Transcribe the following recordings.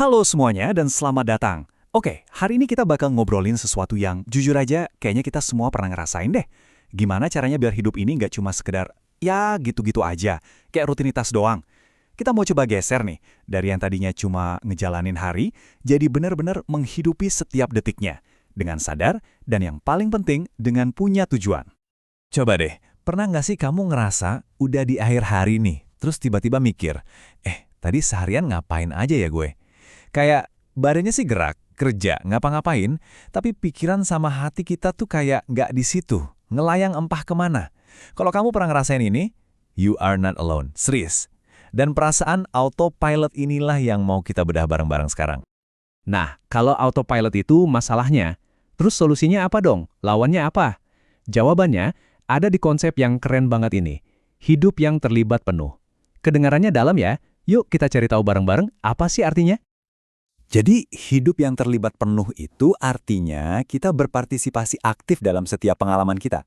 Halo semuanya dan selamat datang. Oke, hari ini kita bakal ngobrolin sesuatu yang jujur aja kayaknya kita semua pernah ngerasain deh. Gimana caranya biar hidup ini nggak cuma sekedar ya gitu-gitu aja, kayak rutinitas doang. Kita mau coba geser nih, dari yang tadinya cuma ngejalanin hari, jadi benar-benar menghidupi setiap detiknya. Dengan sadar, dan yang paling penting, dengan punya tujuan. Coba deh, pernah nggak sih kamu ngerasa udah di akhir hari nih, terus tiba-tiba mikir, tadi seharian ngapain aja ya gue? Kayak badannya sih gerak, kerja, ngapa-ngapain, tapi pikiran sama hati kita tuh kayak nggak di situ, ngelayang empah kemana. Kalau kamu pernah ngerasain ini, you are not alone, serius. Dan perasaan autopilot inilah yang mau kita bedah bareng-bareng sekarang. Nah, kalau autopilot itu masalahnya, terus solusinya apa dong? Lawannya apa? Jawabannya ada di konsep yang keren banget ini, hidup yang terlibat penuh. Kedengarannya dalam ya? Yuk kita cari tahu bareng-bareng apa sih artinya? Jadi, hidup yang terlibat penuh itu artinya kita berpartisipasi aktif dalam setiap pengalaman kita.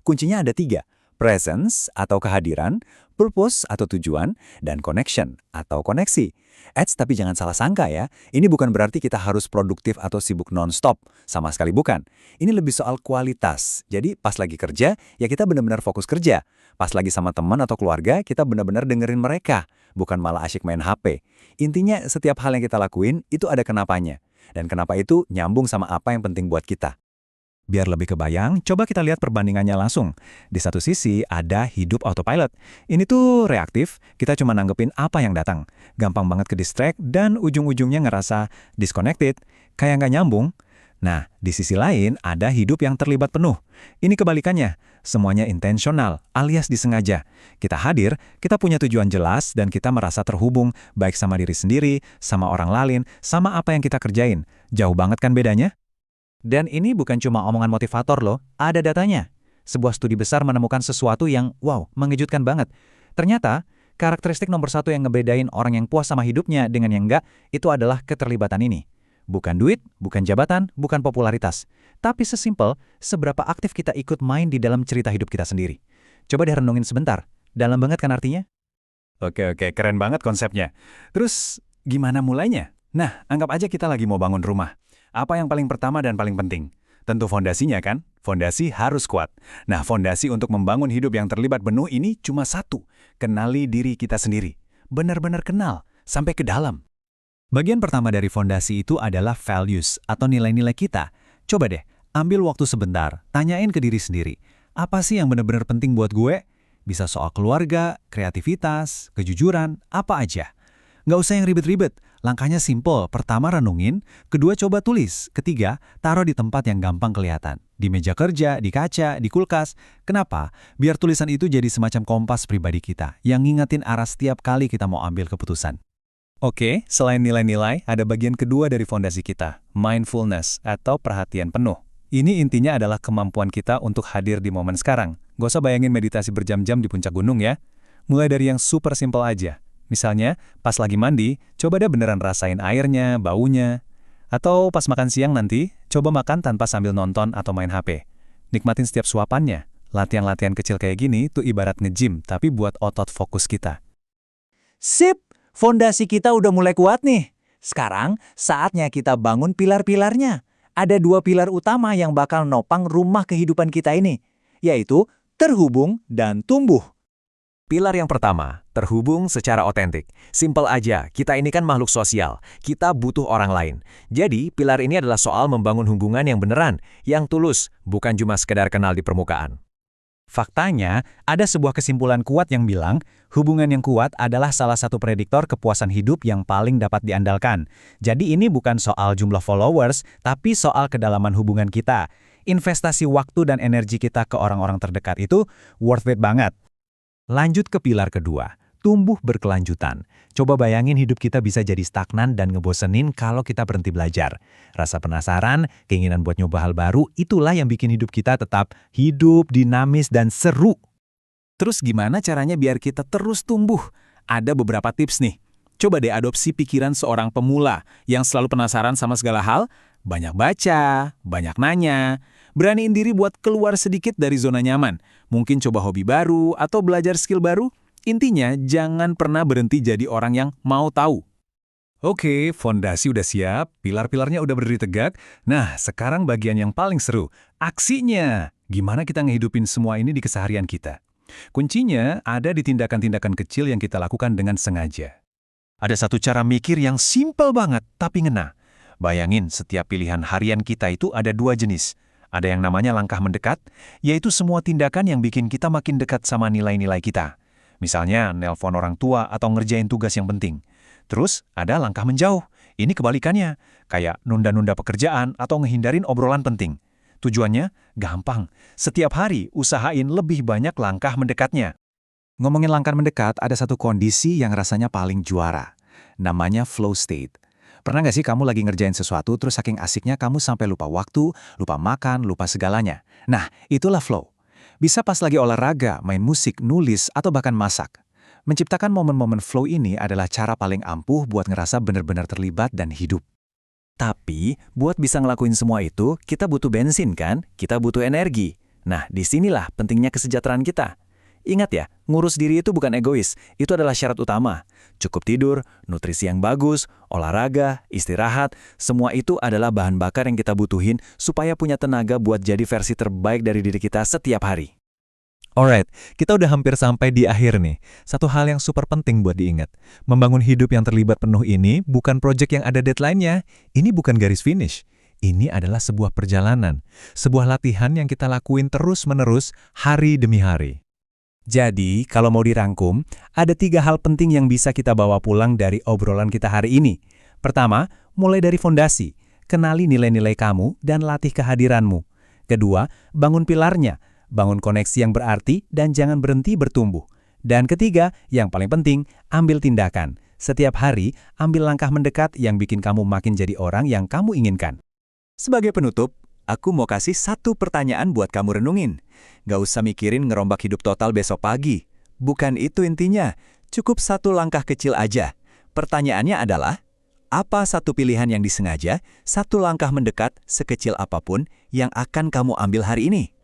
Kuncinya ada 3, presence atau kehadiran, purpose atau tujuan, dan connection atau koneksi. Tapi jangan salah sangka ya, ini bukan berarti kita harus produktif atau sibuk non-stop. Sama sekali bukan. Ini lebih soal kualitas. Jadi pas lagi kerja, ya kita benar-benar fokus kerja. Pas lagi sama teman atau keluarga, kita benar-benar dengerin mereka. Bukan malah asyik main HP. Intinya setiap hal yang kita lakuin, itu ada kenapanya. Dan kenapa itu nyambung sama apa yang penting buat kita. Biar lebih kebayang, coba kita lihat perbandingannya langsung. Di satu sisi ada hidup autopilot. Ini tuh reaktif, kita cuma nanggepin apa yang datang. Gampang banget ke distract dan ujung-ujungnya ngerasa disconnected, kayak nggak nyambung. Nah, di sisi lain ada hidup yang terlibat penuh. Ini kebalikannya, semuanya intensional alias disengaja. Kita hadir, kita punya tujuan jelas dan kita merasa terhubung baik sama diri sendiri, sama orang lain, sama apa yang kita kerjain. Jauh banget kan bedanya? Dan ini bukan cuma omongan motivator loh, ada datanya. Sebuah studi besar menemukan sesuatu yang, mengejutkan banget. Ternyata, karakteristik nomor 1 yang ngebedain orang yang puas sama hidupnya dengan yang enggak, itu adalah keterlibatan ini. Bukan duit, bukan jabatan, bukan popularitas. Tapi sesimpel, seberapa aktif kita ikut main di dalam cerita hidup kita sendiri. Coba deh renungin sebentar. Dalam banget kan artinya? Oke, keren banget konsepnya. Terus, gimana mulainya? Nah, anggap aja kita lagi mau bangun rumah. Apa yang paling pertama dan paling penting? Tentu fondasinya kan? Fondasi harus kuat. Nah, fondasi untuk membangun hidup yang terlibat penuh ini cuma satu. Kenali diri kita sendiri. Benar-benar kenal, sampai ke dalam. Bagian pertama dari fondasi itu adalah values atau nilai-nilai kita. Coba deh, ambil waktu sebentar, tanyain ke diri sendiri. Apa sih yang benar-benar penting buat gue? Bisa soal keluarga, kreativitas, kejujuran, apa aja. Nggak usah yang ribet-ribet. Langkahnya simple. Pertama renungin, kedua coba tulis, ketiga taruh di tempat yang gampang kelihatan. Di meja kerja, di kaca, di kulkas. Kenapa? Biar tulisan itu jadi semacam kompas pribadi kita, yang ngingetin arah setiap kali kita mau ambil keputusan. Oke, selain nilai-nilai, ada bagian kedua dari fondasi kita, mindfulness atau perhatian penuh. Ini intinya adalah kemampuan kita untuk hadir di momen sekarang. Gak usah bayangin meditasi berjam-jam di puncak gunung ya. Mulai dari yang super simple aja. Misalnya, pas lagi mandi, coba deh beneran rasain airnya, baunya. Atau pas makan siang nanti, coba makan tanpa sambil nonton atau main HP. Nikmatin setiap suapannya. Latihan-latihan kecil kayak gini tuh ibarat nge-gym, tapi buat otot fokus kita. Sip, fondasi kita udah mulai kuat nih. Sekarang, saatnya kita bangun pilar-pilarnya. Ada 2 pilar utama yang bakal nopang rumah kehidupan kita ini, yaitu terhubung dan tumbuh. Pilar yang pertama, terhubung secara otentik. Simpel aja, kita ini kan makhluk sosial. Kita butuh orang lain. Jadi, pilar ini adalah soal membangun hubungan yang beneran, yang tulus, bukan cuma sekedar kenal di permukaan. Faktanya, ada sebuah kesimpulan kuat yang bilang, hubungan yang kuat adalah salah satu prediktor kepuasan hidup yang paling dapat diandalkan. Jadi ini bukan soal jumlah followers, tapi soal kedalaman hubungan kita. Investasi waktu dan energi kita ke orang-orang terdekat itu worth it banget. Lanjut ke pilar kedua, tumbuh berkelanjutan. Coba bayangin hidup kita bisa jadi stagnan dan ngebosenin kalau kita berhenti belajar. Rasa penasaran, keinginan buat nyoba hal baru, itulah yang bikin hidup kita tetap hidup, dinamis, dan seru. Terus gimana caranya biar kita terus tumbuh? Ada beberapa tips nih. Coba deh adopsi pikiran seorang pemula yang selalu penasaran sama segala hal. Banyak baca, banyak nanya. Beraniin diri buat keluar sedikit dari zona nyaman. Mungkin coba hobi baru atau belajar skill baru. Intinya, jangan pernah berhenti jadi orang yang mau tahu. Oke, fondasi udah siap, pilar-pilarnya udah berdiri tegak. Nah, sekarang bagian yang paling seru, aksinya. Gimana kita ngehidupin semua ini di keseharian kita? Kuncinya ada di tindakan-tindakan kecil yang kita lakukan dengan sengaja. Ada satu cara mikir yang simpel banget, tapi ngena. Bayangin, setiap pilihan harian kita itu ada dua jenis. Ada yang namanya langkah mendekat, yaitu semua tindakan yang bikin kita makin dekat sama nilai-nilai kita. Misalnya, nelpon orang tua atau ngerjain tugas yang penting. Terus, ada langkah menjauh. Ini kebalikannya, kayak nunda-nunda pekerjaan atau ngehindarin obrolan penting. Tujuannya gampang. Setiap hari usahain lebih banyak langkah mendekatnya. Ngomongin langkah mendekat, ada satu kondisi yang rasanya paling juara. Namanya flow state. Pernah nggak sih kamu lagi ngerjain sesuatu, terus saking asiknya kamu sampai lupa waktu, lupa makan, lupa segalanya? Nah, itulah flow. Bisa pas lagi olahraga, main musik, nulis, atau bahkan masak. Menciptakan momen-momen flow ini adalah cara paling ampuh buat ngerasa benar-benar terlibat dan hidup. Tapi, buat bisa ngelakuin semua itu, kita butuh bensin kan? Kita butuh energi. Nah, disinilah pentingnya kesejahteraan kita. Ingat ya, ngurus diri itu bukan egois, itu adalah syarat utama. Cukup tidur, nutrisi yang bagus, olahraga, istirahat, semua itu adalah bahan bakar yang kita butuhin supaya punya tenaga buat jadi versi terbaik dari diri kita setiap hari. Alright, kita udah hampir sampai di akhir nih. Satu hal yang super penting buat diingat. Membangun hidup yang terlibat penuh ini bukan proyek yang ada deadline-nya. Ini bukan garis finish. Ini adalah sebuah perjalanan. Sebuah latihan yang kita lakuin terus-menerus hari demi hari. Jadi, kalau mau dirangkum, ada 3 hal penting yang bisa kita bawa pulang dari obrolan kita hari ini. Pertama, mulai dari fondasi. Kenali nilai-nilai kamu dan latih kehadiranmu. Kedua, bangun pilarnya. Bangun koneksi yang berarti dan jangan berhenti bertumbuh. Dan ketiga, yang paling penting, ambil tindakan. Setiap hari, ambil langkah mendekat yang bikin kamu makin jadi orang yang kamu inginkan. Sebagai penutup, aku mau kasih satu pertanyaan buat kamu renungin. Gak usah mikirin ngerombak hidup total besok pagi. Bukan itu intinya, cukup satu langkah kecil aja. Pertanyaannya adalah, apa satu pilihan yang disengaja, satu langkah mendekat sekecil apapun yang akan kamu ambil hari ini?